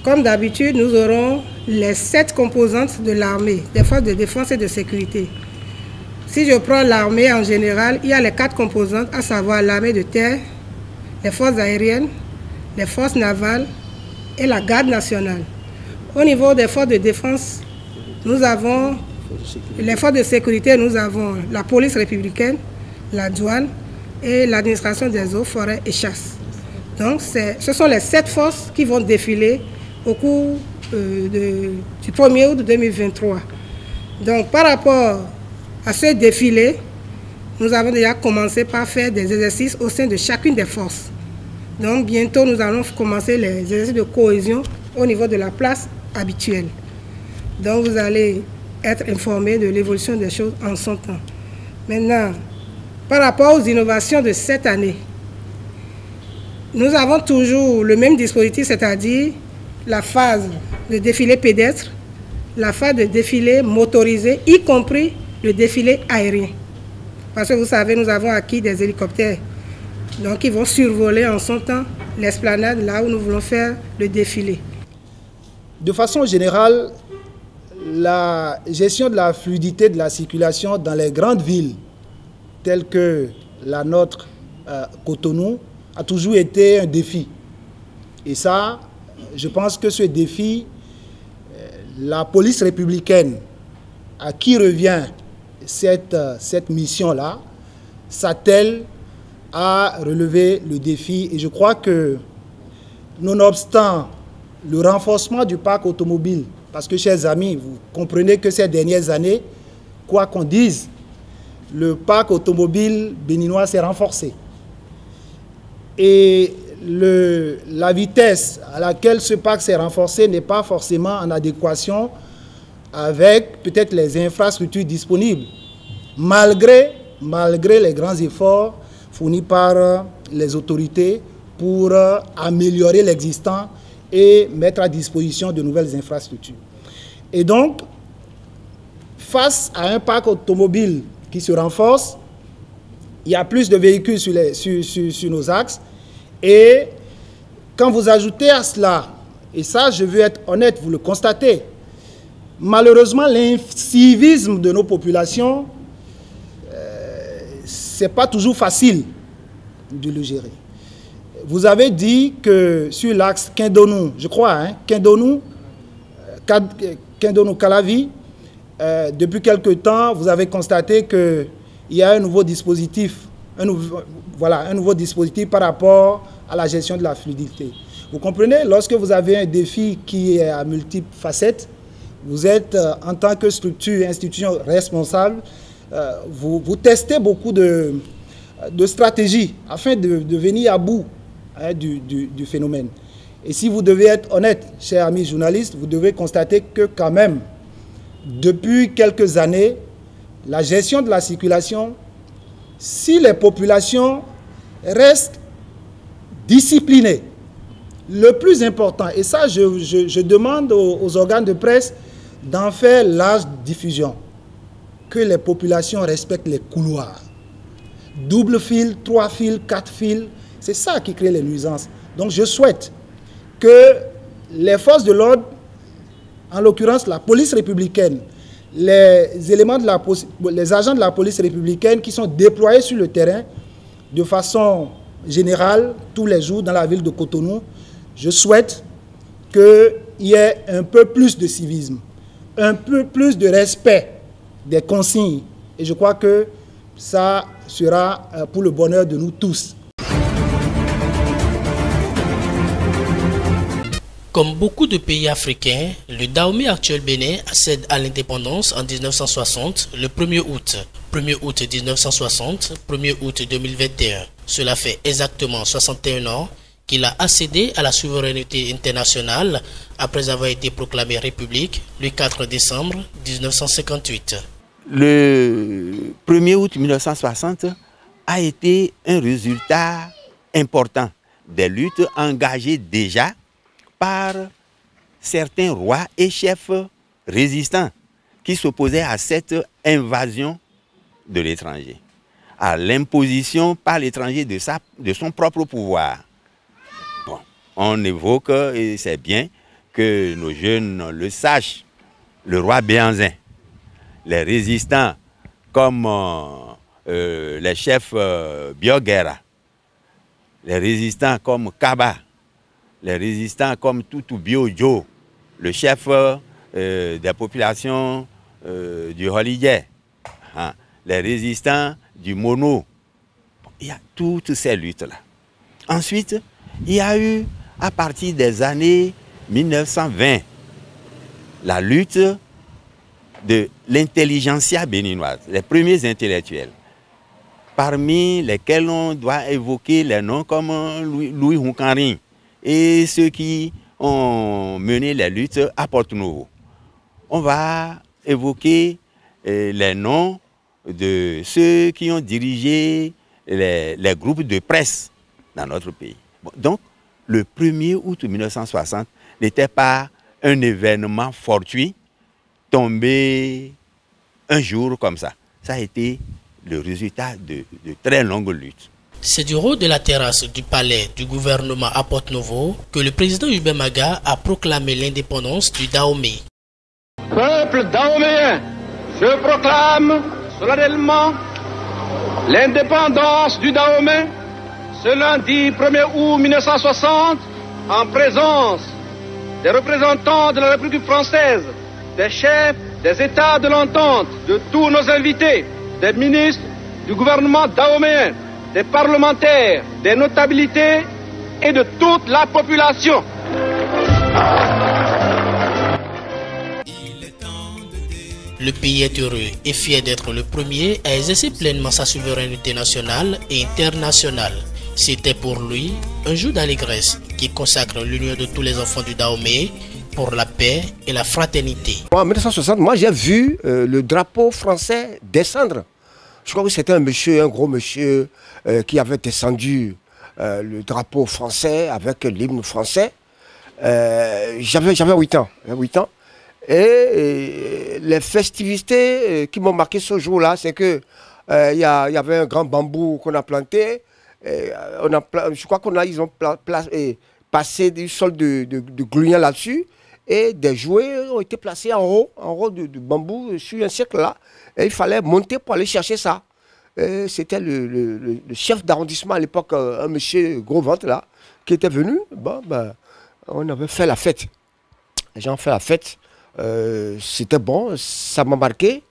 Comme d'habitude, nous aurons les 7 composantes de l'armée, des forces de défense et de sécurité. Si je prends l'armée en général, il y a les 4 composantes, à savoir l'armée de terre, les forces aériennes, les forces navales et la garde nationale. Au niveau des forces de défense, nous avons les forces de sécurité, nous avons la police républicaine, la douane et l'administration des eaux, forêts et chasse. Donc ce sont les 7 forces qui vont défiler au cours du 1er août 2023. Donc par rapport à ce défilé, nous avons déjà commencé par faire des exercices au sein de chacune des forces. Donc bientôt nous allons commencer les exercices de cohésion au niveau de la place habituelle. Donc vous allez être informés de l'évolution des choses en son temps. Maintenant, par rapport aux innovations de cette année, nous avons toujours le même dispositif, c'est-à-dire la phase de défilé pédestre, la phase de défilé motorisé, y compris le défilé aérien. Parce que vous savez, nous avons acquis des hélicoptères. Donc, ils vont survoler en son temps l'esplanade, là où nous voulons faire le défilé. De façon générale, la gestion de la fluidité de la circulation dans les grandes villes, telles que la nôtre, Cotonou, a toujours été un défi. Et ça, je pense que ce défi, la police républicaine, à qui revient cette mission-là, s'attelle à relever le défi. Et je crois que, nonobstant le renforcement du parc automobile, parce que, chers amis, vous comprenez que ces dernières années, quoi qu'on dise, le parc automobile béninois s'est renforcé. Et la vitesse à laquelle ce parc s'est renforcé n'est pas forcément en adéquation avec peut-être les infrastructures disponibles, malgré les grands efforts fournis par les autorités pour améliorer l'existant et mettre à disposition de nouvelles infrastructures. Et donc, face à un parc automobile qui se renforce, il y a plus de véhicules sur nos axes. Et quand vous ajoutez à cela, et ça je veux être honnête, vous le constatez, malheureusement l'incivisme de nos populations, ce n'est pas toujours facile de le gérer. Vous avez dit que sur l'axe Kindonou, je crois, Kindonou-Calavi, depuis quelque temps, vous avez constaté qu'il y a un nouveau dispositif, un nouveau dispositif par rapport à la gestion de la fluidité. Vous comprenez, lorsque vous avez un défi qui est à multiples facettes, vous êtes, en tant que structure, institution responsable, vous testez beaucoup de stratégies afin de venir à bout du phénomène. Et si vous devez être honnête, chers amis journalistes, vous devez constater que quand même, depuis quelques années, la gestion de la circulation, si les populations restent disciplinées, le plus important, et ça je demande aux organes de presse d'en faire large diffusion, que les populations respectent les couloirs. Double fil, 3 fils, 4 fils, c'est ça qui crée les nuisances. Donc je souhaite que les forces de l'ordre, en l'occurrence la police républicaine, les agents de la police républicaine qui sont déployés sur le terrain de façon générale, tous les jours dans la ville de Cotonou, je souhaite qu'il y ait un peu plus de civisme, un peu plus de respect des consignes. Et je crois que ça sera pour le bonheur de nous tous. Comme beaucoup de pays africains, le Dahomey actuel Bénin accède à l'indépendance en 1960, le 1er août. 1er août 1960, 1er août 2021. Cela fait exactement 61 ans qu'il a accédé à la souveraineté internationale après avoir été proclamé république le 4 décembre 1958. Le 1er août 1960 a été un résultat important des luttes engagées déjà par certains rois et chefs résistants qui s'opposaient à cette invasion de l'étranger, à l'imposition par l'étranger de son propre pouvoir. Bon, on évoque, et c'est bien, que nos jeunes le sachent, le roi Béhanzin, les résistants comme les chefs Bioguera, les résistants comme Kaba, les résistants comme Tutu Biojo, le chef des populations du Holiday, hein, les résistants du Mono. Il y a toutes ces luttes-là. Ensuite, il y a eu, à partir des années 1920, la lutte de l'intelligentsia béninoise, les premiers intellectuels, parmi lesquels on doit évoquer les noms comme Louis Hunkarin et ceux qui ont mené les luttes à Porto-Novo. On va évoquer les noms de ceux qui ont dirigé les groupes de presse dans notre pays. Bon, donc, le 1er août 1960 n'était pas un événement fortuit tombé un jour comme ça. Ça a été le résultat de très longues luttes. C'est du haut de la terrasse du palais du gouvernement à Porto-Novo que le président Hubert Maga a proclamé l'indépendance du Dahomey. Peuple dahoméen, je proclame solennellement l'indépendance du Dahomey ce lundi 1er août 1960 en présence des représentants de la République française, des chefs des États de l'entente, de tous nos invités, des ministres du gouvernement dahoméen, des parlementaires, des notabilités et de toute la population. Le pays est heureux et fier d'être le premier à exercer pleinement sa souveraineté nationale et internationale. C'était pour lui un jour d'allégresse qui consacre l'union de tous les enfants du Dahomey pour la paix et la fraternité. En 1960, moi j'ai vu le drapeau français descendre. Je crois que c'était un monsieur, un gros monsieur qui avait descendu le drapeau français avec l'hymne français. J'avais 8 ans. Et les festivités qui m'ont marqué ce jour-là, c'est que y avait un grand bambou qu'on a planté. Je crois qu'ils ont passé du sol de gluant là-dessus. Et des jouets ont été placés en haut du bambou sur un cercle là. Et il fallait monter pour aller chercher ça. C'était le chef d'arrondissement à l'époque, un monsieur gros ventre là, qui était venu. On avait fait la fête. Les gens ont fait la fête. C'était bon, ça m'a marqué.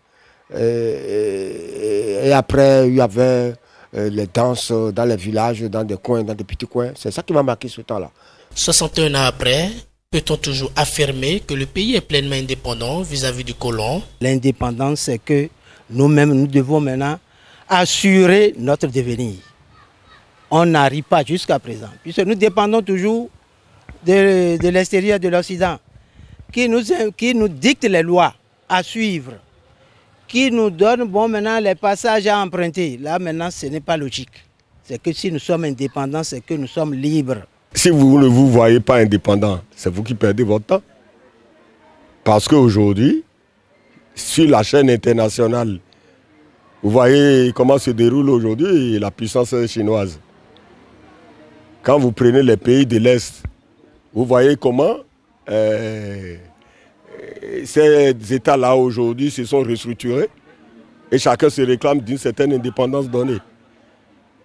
Et après, il y avait les danses dans les villages, dans des coins, dans des petits coins. C'est ça qui m'a marqué ce temps-là. 61 ans après, peut-on toujours affirmer que le pays est pleinement indépendant vis-à-vis du colon? L'indépendance, c'est que nous-mêmes, nous devons maintenant assurer notre devenir. On n'arrive pas jusqu'à présent, puisque nous dépendons toujours de l'extérieur, de l'Occident, qui nous dicte les lois à suivre, qui nous donne maintenant les passages à emprunter. Là maintenant, ce n'est pas logique. C'est que si nous sommes indépendants, c'est que nous sommes libres. Si vous ne vous voyez pas indépendant, c'est vous qui perdez votre temps. Parce qu'aujourd'hui, sur la chaîne internationale, vous voyez comment se déroule aujourd'hui la puissance chinoise. Quand vous prenez les pays de l'Est, vous voyez comment ces États-là aujourd'hui se sont restructurés et chacun se réclame d'une certaine indépendance donnée.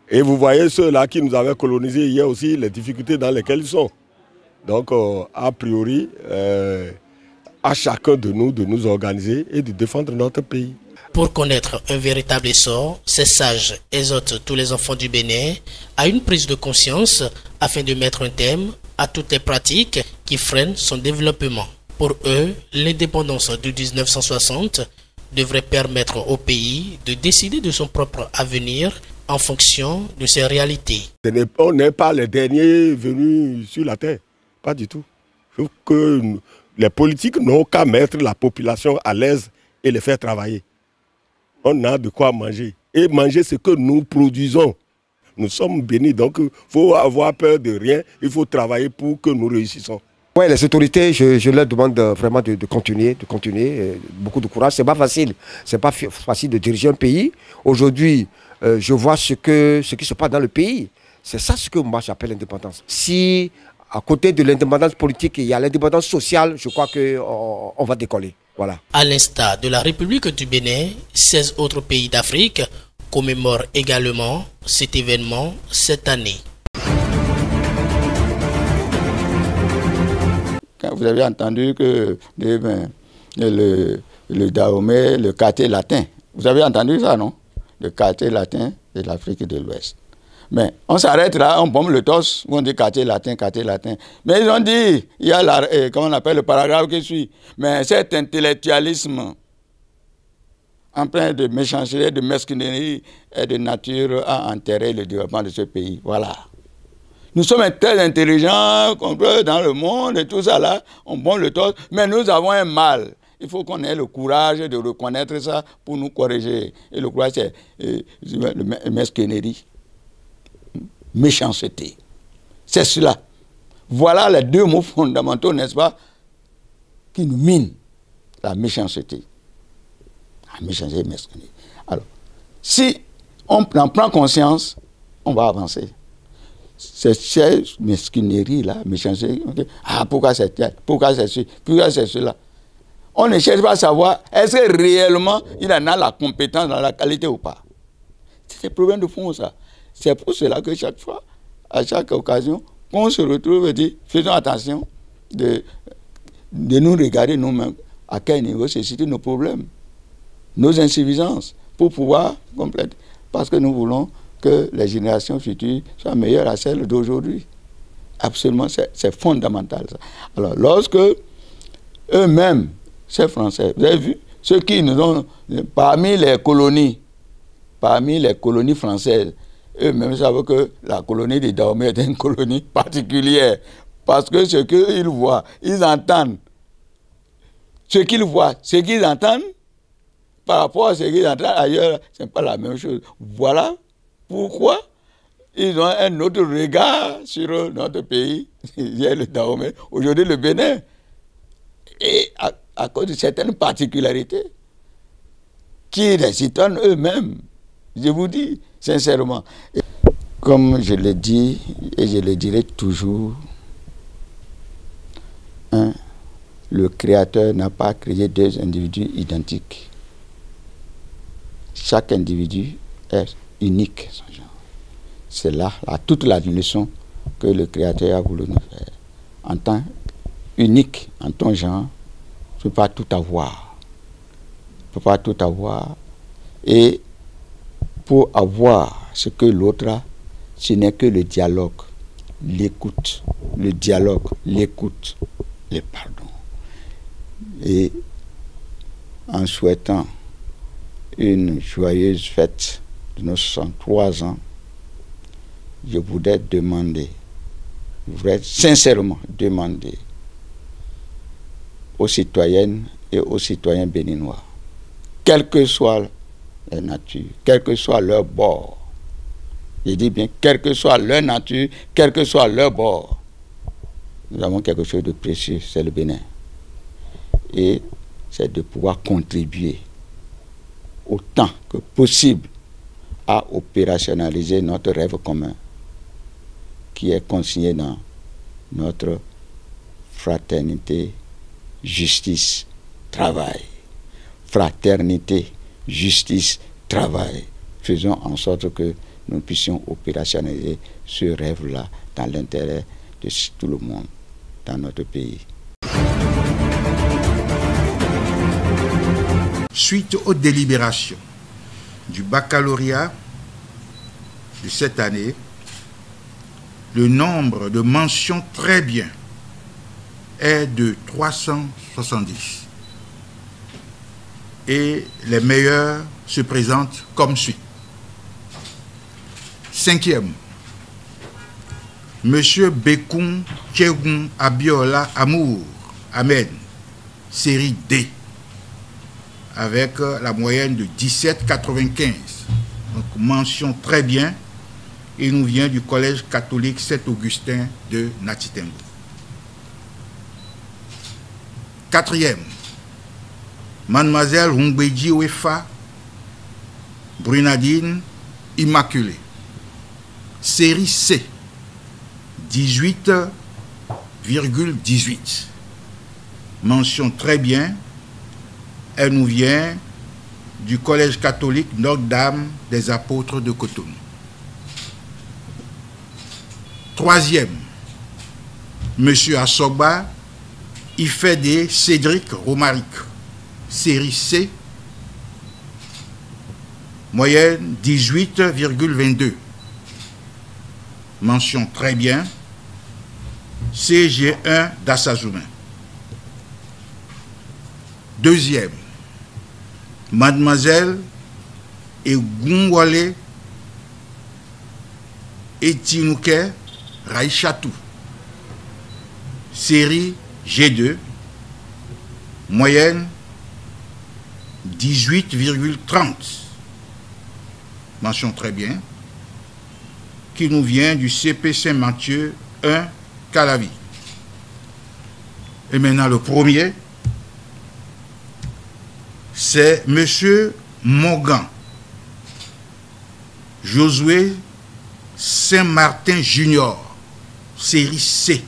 Et vous voyez ceux-là qui nous avaient colonisés hier aussi, les difficultés dans lesquelles ils sont. Donc, a priori, à chacun de nous organiser et de défendre notre pays. Pour connaître un véritable essor, ces sages exhortent tous les enfants du Bénin à une prise de conscience afin de mettre un terme à toutes les pratiques qui freinent son développement. Pour eux, l'indépendance de 1960 devrait permettre au pays de décider de son propre avenir en fonction de ses réalités. On n'est pas les derniers venus sur la terre, pas du tout. Il faut que les politiques n'ont qu'à mettre la population à l'aise et les faire travailler. On a de quoi manger. Et manger ce que nous produisons. Nous sommes bénis, donc il faut avoir peur de rien. Il faut travailler pour que nous réussissons. Oui, les autorités, je leur demande vraiment de continuer, beaucoup de courage. C'est pas facile. C'est pas facile de diriger un pays. Aujourd'hui, je vois ce qui se passe dans le pays. C'est ça ce que moi j'appelle l'indépendance. Si à côté de l'indépendance politique, il y a l'indépendance sociale. Je crois qu'on va décoller. Voilà. À l'instar de la République du Bénin, 16 autres pays d'Afrique commémorent également cet événement cette année. Quand vous avez entendu que le Dahomey, le quartier latin, vous avez entendu ça, non? Le quartier latin de l'Afrique de l'Ouest. Mais on s'arrête là, on bombe le torse, on dit quartier latin, quartier latin. Mais ils ont dit, il y a comment on appelle le paragraphe qui suit. Mais cet intellectualisme empreint de méchanceté, de mesquinerie et de nature à enterrer le développement de ce pays. Voilà. Nous sommes très intelligents, dans le monde et tout ça là, on bombe le torse, mais nous avons un mal. Il faut qu'on ait le courage de reconnaître ça pour nous corriger. Et le courage, c'est le mesquinerie. Méchanceté. C'est cela. Voilà les deux mots fondamentaux, n'est-ce pas, qui nous minent. La méchanceté. La méchanceté et mesquinerie. Alors, si on en prend conscience, on va avancer. Ces mesquineries-là, méchanceté, ah, pourquoi c'est tel, pourquoi c'est ceci, pourquoi c'est cela. On ne cherche pas à savoir, est-ce que réellement il en a la compétence, dans la qualité ou pas. C'est des problèmes de fond, ça. C'est pour cela que chaque fois, à chaque occasion, on se retrouve et dit, faisons attention de nous regarder nous-mêmes, à quel niveau se situent nos problèmes, nos insuffisances, pour pouvoir compléter. Parce que nous voulons que les générations futures soient meilleures à celles d'aujourd'hui. Absolument, c'est fondamental, ça. Alors, lorsque eux-mêmes, ces Français, vous avez vu, ceux qui nous ont, parmi les colonies françaises, eux-mêmes savent que la colonie de Dahomey est une colonie particulière. Parce que ce qu'ils voient, ils entendent. Ce qu'ils voient, ce qu'ils entendent, par rapport à ce qu'ils entendent ailleurs, ce n'est pas la même chose. Voilà pourquoi ils ont un autre regard sur notre pays. Il y a le Dahomey, aujourd'hui le Bénin. Et à cause de certaines particularités qui les étonnent eux-mêmes. Je vous dis sincèrement. Comme je le dis et je le dirai toujours, le Créateur n'a pas créé deux individus identiques. Chaque individu est unique. C'est là toute la leçon que le Créateur a voulu nous faire. En tant unique, en ton genre, tu ne peux pas tout avoir. Tu ne peux pas tout avoir. Et pour avoir ce que l'autre a, ce n'est que le dialogue, l'écoute, le dialogue, l'écoute, le pardon. Et en souhaitant une joyeuse fête de nos 63 ans, je voudrais sincèrement demander aux citoyennes et aux citoyens béninois, quelle que soit la nature, quel que soit leur bord, je dis bien, quelle que soit leur nature, quel que soit leur bord, nous avons quelque chose de précieux, c'est le Bénin. Et c'est de pouvoir contribuer autant que possible à opérationnaliser notre rêve commun qui est consigné dans notre fraternité, justice, travail. Fraternité, justice, travail. Faisons en sorte que nous puissions opérationnaliser ce rêve-là dans l'intérêt de tout le monde dans notre pays. Suite aux délibérations du baccalauréat de cette année, le nombre de mentions très bien est de 370. Et les meilleurs se présentent comme suit. 5e, Monsieur Bekoun Tchegoun Abiola Amour Amen, série D, avec la moyenne de 17,95. Donc mention très bien. Il nous vient du collège catholique Saint-Augustin de Natitengo. 4e, Mademoiselle Hungbeji Wefa Brunadine Immaculée, série C, 18,18. Mention très bien, elle nous vient du Collège catholique Notre-Dame des Apôtres de Cotonou. Troisième, M. Assoba, il fait des Cédric Romaric, série C, moyenne 18,22. Mention très bien, CG1 d'Assazoumen. Deuxième, Mademoiselle Egungwale Etinouke Raïchatou, série G2, moyenne 18,30. Mention très bien, qui nous vient du CP Saint-Mathieu 1 Calavi. Et maintenant le premier, c'est M. Morgan Josué Saint-Martin Junior, série C,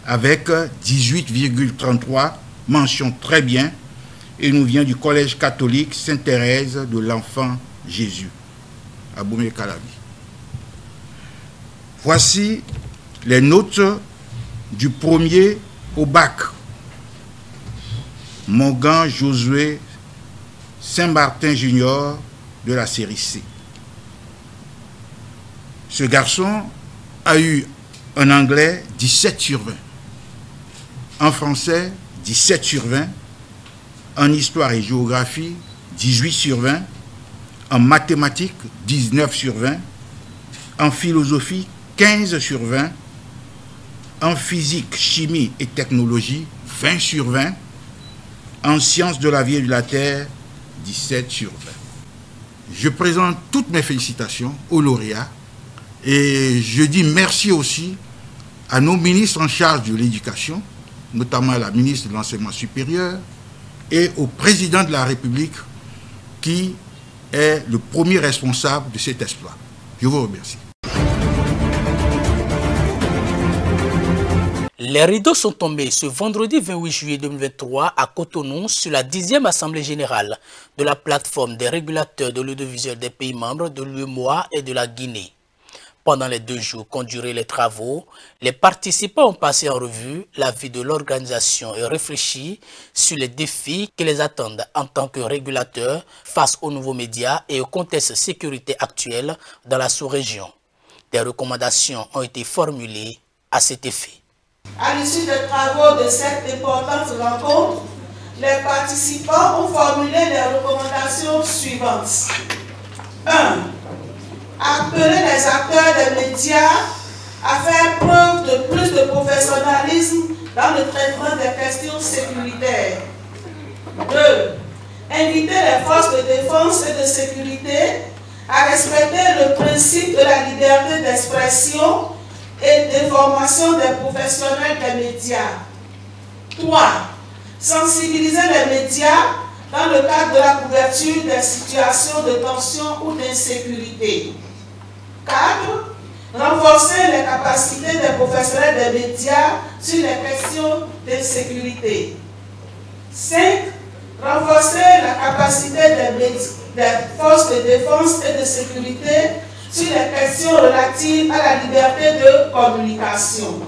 avec 18,33, mention très bien, et nous vient du Collège catholique Sainte-Thérèse de l'Enfant Jésus, à Boumé-Calavi. Voici les notes du premier au bac. Morgan Josué Saint-Martin Junior de la série C. Ce garçon a eu en anglais 17 sur 20, en français 17 sur 20, en histoire et géographie 18 sur 20, en mathématiques 19 sur 20, en philosophie 15 sur 20, en physique, chimie et technologie 20 sur 20, en sciences de la vie et de la terre 17 sur 20. Je présente toutes mes félicitations aux lauréats et je dis merci aussi à nos ministres en charge de l'éducation, notamment à la ministre de l'Enseignement supérieur et au président de la République qui est le premier responsable de cet exploit. Je vous remercie. Les rideaux sont tombés ce vendredi 28 juillet 2023 à Cotonou sur la 10e Assemblée générale de la plateforme des régulateurs de l'audiovisuel des pays membres de l'UEMOA et de la Guinée. Pendant les 2 jours qu'ont duré les travaux, les participants ont passé en revue la vie de l'organisation et réfléchi sur les défis qui les attendent en tant que régulateurs face aux nouveaux médias et au contexte sécurité actuel dans la sous-région. Des recommandations ont été formulées à cet effet. À l'issue des travaux de cette importante rencontre, les participants ont formulé les recommandations suivantes. 1. Appeler les acteurs des médias à faire preuve de plus de professionnalisme dans le traitement des questions sécuritaires. 2. Inviter les forces de défense et de sécurité à respecter le principe de la liberté d'expression et d'information des professionnels des médias. 3. Sensibiliser les médias dans le cadre de la couverture des situations de tension ou d'insécurité. 4. Renforcer les capacités des professionnels des médias sur les questions d'insécurité. 5. Renforcer la capacité des forces de défense et de sécurité sur les questions relatives à la liberté de communication.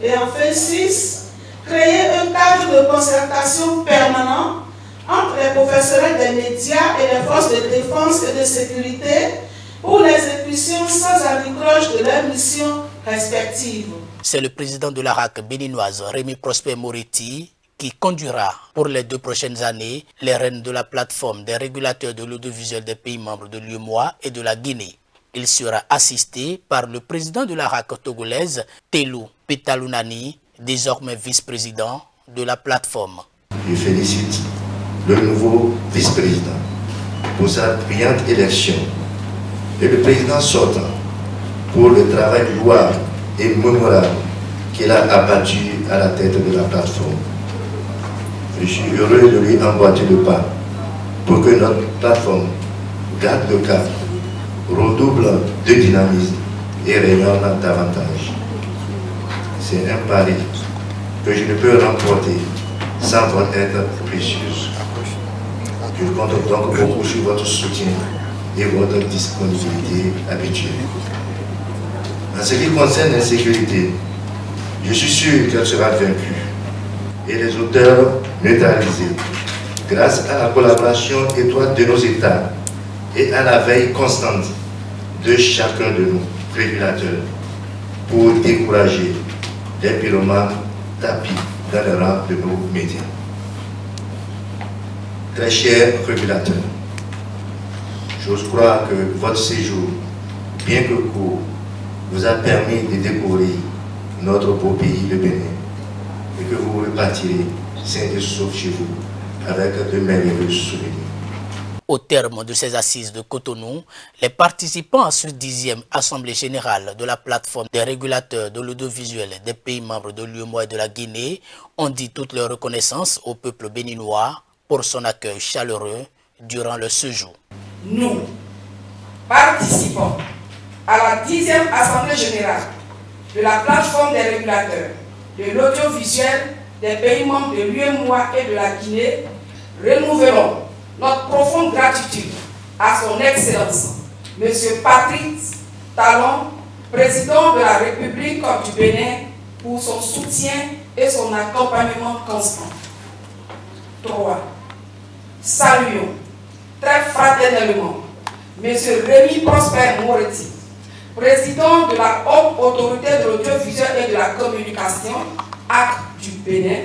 Et enfin 6. Créer un cadre de concertation permanent entre les professionnels des médias et les forces de défense et de sécurité pour l'exécution sans anicroche de leurs missions respectives. C'est le président de la RAC béninoise, Rémi Prosper Moretti, qui conduira pour les 2 prochaines années les rênes de la plateforme des régulateurs de l'audiovisuel des pays membres de l'UEMOA et de la Guinée. Il sera assisté par le président de la RAC togolaise, Telou Petalunani, désormais vice-président de la plateforme. Je félicite le nouveau vice-président pour sa brillante élection et le président sortant pour le travail louable et mémorable qu'il a abattu à la tête de la plateforme. Je suis heureux de lui emboîter le pas pour que notre plateforme garde le cap, redouble de dynamisme et rayonne davantage. C'est un pari que je ne peux remporter sans votre aide précieuse. Je compte donc beaucoup sur votre soutien et votre disponibilité habituelle. En ce qui concerne l'insécurité, je suis sûr qu'elle sera vaincue et les auteurs neutralisés grâce à la collaboration étroite de nos États et à la veille constante de chacun de nos régulateurs pour décourager les pyromanes tapis dans le rang de nos médias. Très chers régulateurs, j'ose croire que votre séjour, bien que court, vous a permis de découvrir notre beau pays, le Bénin, et que vous repartirez sains et saufs chez vous avec de merveilleux souvenirs. Au terme de ces assises de Cotonou, les participants à cette 10e Assemblée générale de la plateforme des régulateurs de l'audiovisuel des pays membres de l'UEMOA et de la Guinée ont dit toute leur reconnaissance au peuple béninois pour son accueil chaleureux durant leur séjour. Nous participons à la 10e Assemblée générale de la plateforme des régulateurs de l'audiovisuel des pays membres de l'UEMOA et de la Guinée. Renouvelons notre profonde gratitude à son Excellence, M. Patrick Talon, président de la République du Bénin, pour son soutien et son accompagnement constant. 3. Saluons très fraternellement M. Rémi Prosper Moretti, président de la Haute Autorité de l'Audiovisuel et de la Communication, HAC du Bénin,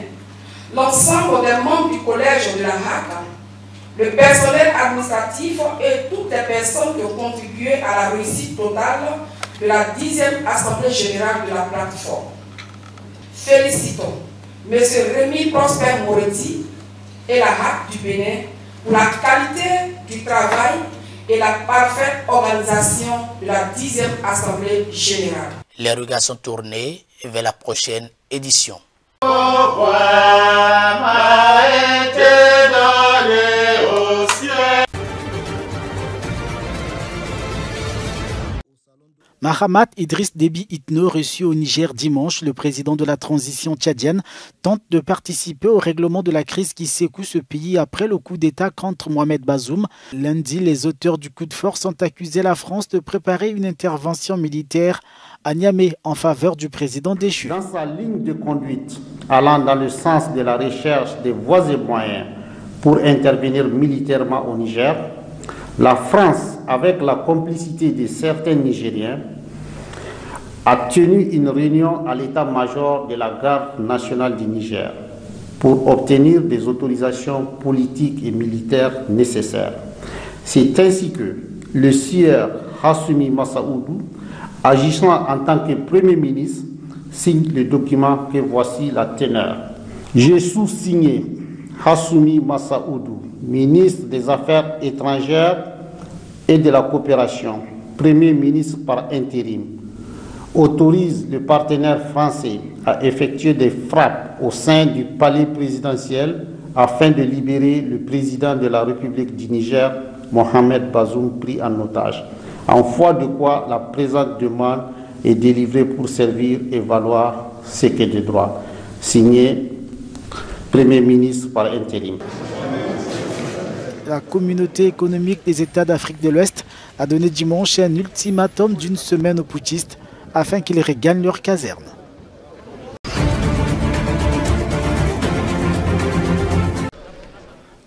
l'ensemble des membres du collège de la HAC, le personnel administratif et toutes les personnes qui ont contribué à la réussite totale de la 10e Assemblée générale de la plateforme. Félicitons M. Rémi Prosper Moretti et la HAC du Bénin pour la qualité du travail et la parfaite organisation de la 10e Assemblée générale. Les regards sont tournés vers la prochaine édition. Mahamat Idriss Déby Itno, reçu au Niger dimanche, le président de la transition tchadienne, tente de participer au règlement de la crise qui secoue ce pays après le coup d'État contre Mohamed Bazoum. Lundi, les auteurs du coup de force ont accusé la France de préparer une intervention militaire à Niamey en faveur du président déchu. Dans sa ligne de conduite, allant dans le sens de la recherche des voies et moyens pour intervenir militairement au Niger, la France, avec la complicité de certains Nigériens, a tenu une réunion à l'état-major de la garde nationale du Niger pour obtenir des autorisations politiques et militaires nécessaires. C'est ainsi que le sieur Hassoumi Massaoudou, agissant en tant que Premier ministre, signe le document que voici la teneur. J'ai sous-signé Hassoumi Massaoudou, ministre des Affaires étrangères et de la coopération, Premier ministre par intérim, autorise le partenaire français à effectuer des frappes au sein du palais présidentiel afin de libérer le président de la République du Niger, Mohamed Bazoum, pris en otage. En foi de quoi la présente demande est délivrée pour servir et valoir ce qui est de droit. Signé Premier ministre par intérim. La communauté économique des États d'Afrique de l'Ouest a donné dimanche un ultimatum d'une semaine aux putschistes afin qu'ils regagnent leur caserne.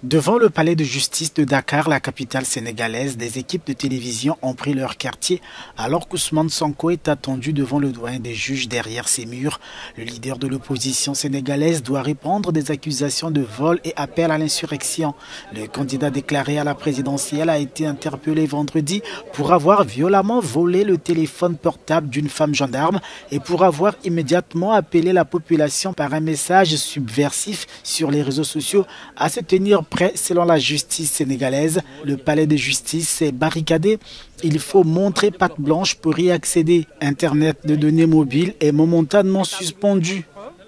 Devant le palais de justice de Dakar, la capitale sénégalaise, des équipes de télévision ont pris leur quartier alors qu'Ousmane Sonko est attendu devant le doyen des juges derrière ces murs. Le leader de l'opposition sénégalaise doit répondre des accusations de vol et appel à l'insurrection. Le candidat déclaré à la présidentielle a été interpellé vendredi pour avoir violemment volé le téléphone portable d'une femme gendarme et pour avoir immédiatement appelé la population par un message subversif sur les réseaux sociaux à se tenir prêt selon la justice sénégalaise. Le palais de justice est barricadé. Il faut montrer patte blanche pour y accéder. Internet de données mobiles est momentanément suspendu.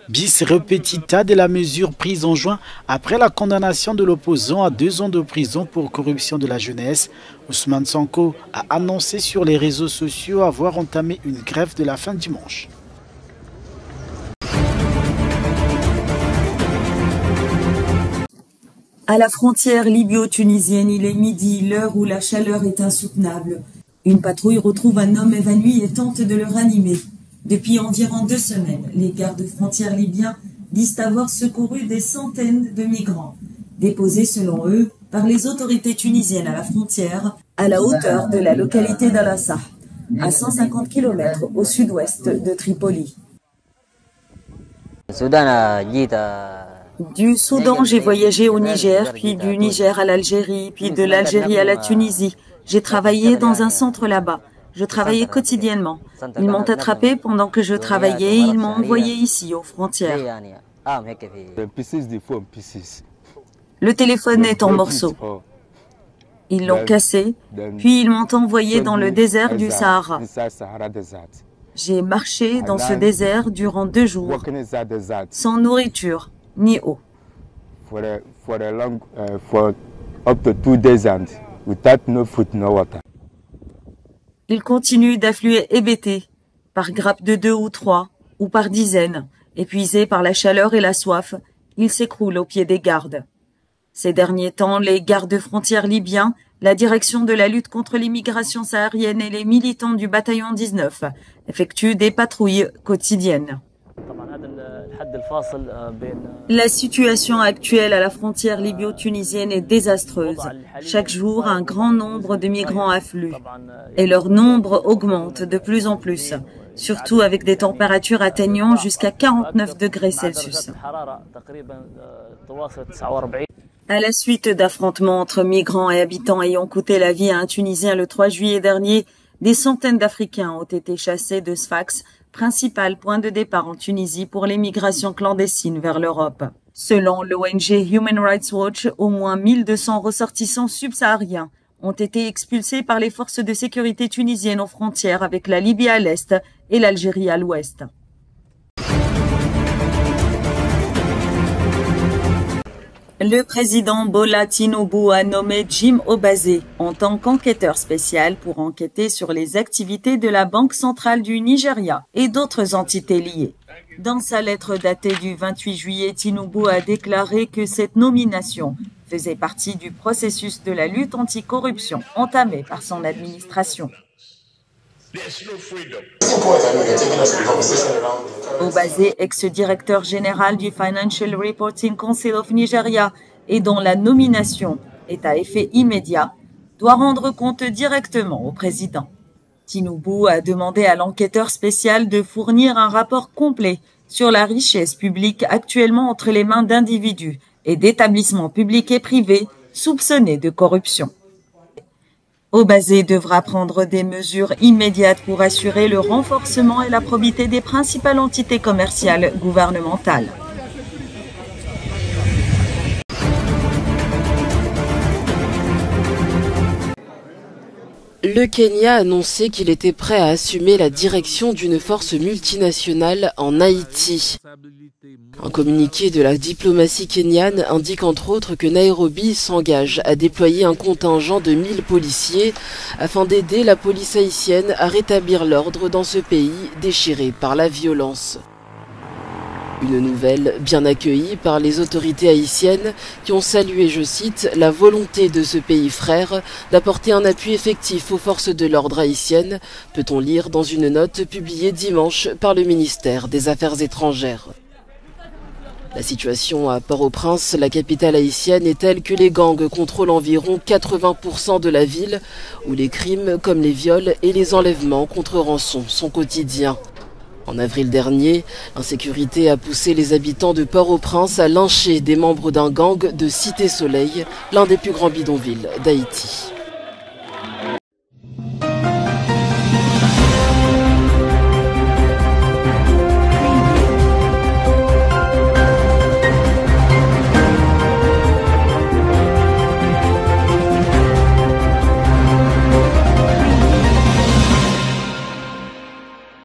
Bis repetita de la mesure prise en juin après la condamnation de l'opposant à 2 ans de prison pour corruption de la jeunesse. Ousmane Sonko a annoncé sur les réseaux sociaux avoir entamé une grève de la faim dimanche. À la frontière libyo-tunisienne, il est midi, l'heure où la chaleur est insoutenable. Une patrouille retrouve un homme évanoui et tente de le ranimer. Depuis environ 2 semaines, les gardes-frontières libyens disent avoir secouru des centaines de migrants, déposés selon eux par les autorités tunisiennes à la frontière, à la hauteur de la localité d'Al-Assah, à 150 km au sud-ouest de Tripoli. Du Soudan, j'ai voyagé au Niger, puis du Niger à l'Algérie, puis de l'Algérie à la Tunisie. J'ai travaillé dans un centre là-bas. Je travaillais quotidiennement. Ils m'ont attrapé pendant que je travaillais et ils m'ont envoyé ici, aux frontières. Le téléphone est en morceaux. Ils l'ont cassé, puis ils m'ont envoyé dans le désert du Sahara. J'ai marché dans ce désert durant 2 jours, sans nourriture ni eau. Ils continuent d'affluer hébétés, par grappes de 2 ou 3, ou par dizaines. Épuisés par la chaleur et la soif, ils s'écroulent aux pieds des gardes. Ces derniers temps, les gardes-frontières libyens, la direction de la lutte contre l'immigration saharienne et les militants du bataillon 19 effectuent des patrouilles quotidiennes. La situation actuelle à la frontière libyo-tunisienne est désastreuse. Chaque jour, un grand nombre de migrants affluent et leur nombre augmente de plus en plus, surtout avec des températures atteignant jusqu'à 49 degrés Celsius. À la suite d'affrontements entre migrants et habitants ayant coûté la vie à un Tunisien le 3 juillet dernier, des centaines d'Africains ont été chassés de Sfax, principal point de départ en Tunisie pour les migrations clandestines vers l'Europe. Selon l'ONG Human Rights Watch, au moins 1200 ressortissants subsahariens ont été expulsés par les forces de sécurité tunisiennes aux frontières avec la Libye à l'est et l'Algérie à l'ouest. Le président Bola Tinubu a nommé Jim Obase en tant qu'enquêteur spécial pour enquêter sur les activités de la Banque centrale du Nigeria et d'autres entités liées. Dans sa lettre datée du 28 juillet, Tinubu a déclaré que cette nomination faisait partie du processus de la lutte anticorruption entamé par son administration. Obase, ex-directeur général du Financial Reporting Council of Nigeria et dont la nomination est à effet immédiat, doit rendre compte directement au président. Tinubu a demandé à l'enquêteur spécial de fournir un rapport complet sur la richesse publique actuellement entre les mains d'individus et d'établissements publics et privés soupçonnés de corruption. Obase devra prendre des mesures immédiates pour assurer le renforcement et la probité des principales entités commerciales gouvernementales. Le Kenya a annoncé qu'il était prêt à assumer la direction d'une force multinationale en Haïti. Un communiqué de la diplomatie kenyane indique entre autres que Nairobi s'engage à déployer un contingent de 1000 policiers afin d'aider la police haïtienne à rétablir l'ordre dans ce pays déchiré par la violence. Une nouvelle bien accueillie par les autorités haïtiennes qui ont salué, je cite, la volonté de ce pays frère d'apporter un appui effectif aux forces de l'ordre haïtiennes, peut-on lire dans une note publiée dimanche par le ministère des Affaires étrangères. La situation à Port-au-Prince, la capitale haïtienne, est telle que les gangs contrôlent environ 80% de la ville, où les crimes comme les viols et les enlèvements contre rançon sont quotidiens. En avril dernier, l'insécurité a poussé les habitants de Port-au-Prince à lyncher des membres d'un gang de Cité Soleil, l'un des plus grands bidonvilles d'Haïti.